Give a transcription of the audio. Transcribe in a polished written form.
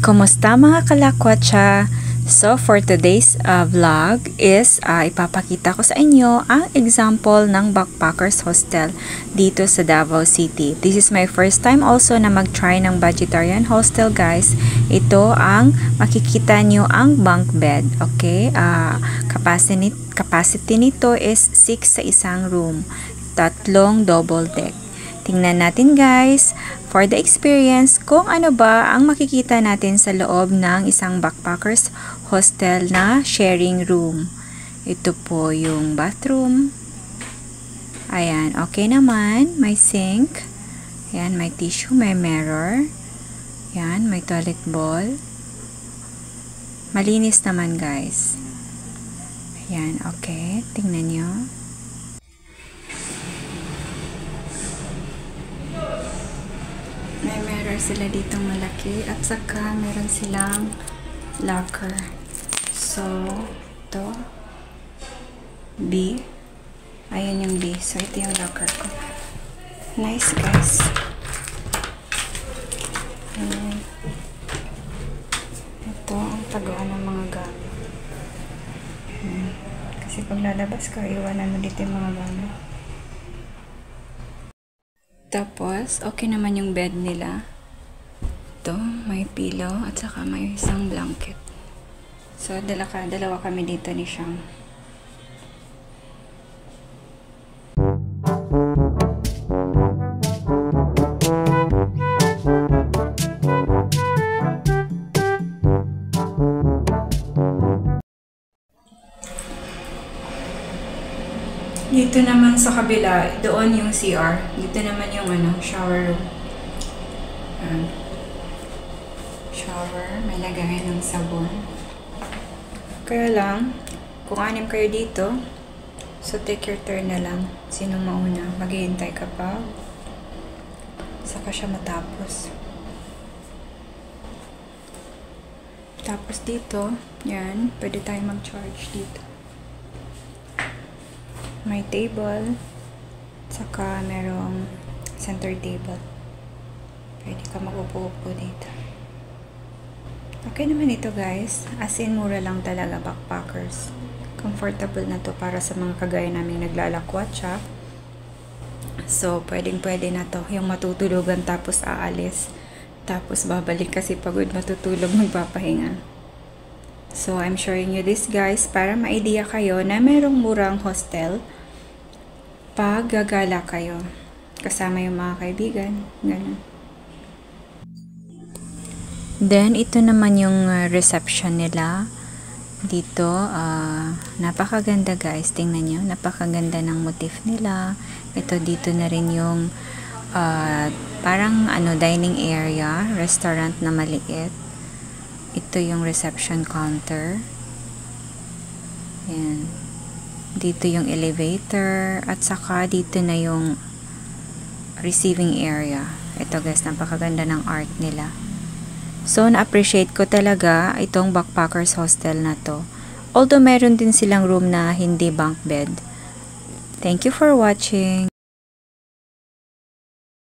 Kumusta mga kalakwatsa? So for today's vlog is ipapakita ko sa inyo ang example ng backpackers hostel dito sa Davao City. This is my first time also na mag-try ng vegetarian hostel, guys. Ito ang makikita nyo ang bunk bed. Okay? Capacity nito is 6 sa isang room. 3 double deck. Tingnan natin, guys, for the experience, kung ano ba ang makikita natin sa loob ng isang backpackers hostel na sharing room. Ito po yung bathroom. Ayan, okay naman. May sink. Ayan, may tissue, may mirror. Ayan, may toilet bowl. Malinis naman, guys. Ayan, okay. Tingnan nyo. May mirror sila ditong malaki at saka meron silang locker. So, ito B. Ayan yung B. So, ito yung locker ko. Nice, guys. Ayan. Ito ang taguan ng mga gamit. Kasi pag lalabas ka, iwanan mo dito yung mga gamit. Tapos, okay naman yung bed nila. Ito, may pillow at saka may isang blanket. So, dalawa kami dito ni Siyang. Dito naman sa kabila, doon yung CR. Dito naman yung shower room. Shower, may lagayan ng sabon. Kaya lang, kung 6 kayo dito, so take your turn na lang. Sinong mauna? Maghihintay ka pa. Saka siya matapos. Tapos dito, yan, pwede tayo mag-charge dito. May table, saka merong center table. Pwede ka mag-upo-upo dito. Okay naman ito, guys. As in, mura lang talaga, backpackers. Comfortable na to para sa mga kagaya naming naglalakwatsa. So, pwedeng-pwede na to. Yung matutulugan tapos aalis. Tapos babalik kasi pagod matutulog magpapahinga. So, I'm showing you this, guys, para ma-idea kayo na merong murang hostel pag gagala kayo kasama yung mga kaibigan. Ganun. Then, ito naman yung reception nila. Dito, napakaganda, guys. Tingnan nyo, napakaganda ng motif nila. Ito, dito na rin yung parang dining area, restaurant na maliit. Ito yung reception counter. Ayan. Dito yung elevator. At saka dito na yung receiving area. Ito, guys, napakaganda ng art nila. So, na-appreciate ko talaga itong backpackers hostel na to. Although, meron din silang room na hindi bunk bed. Thank you for watching.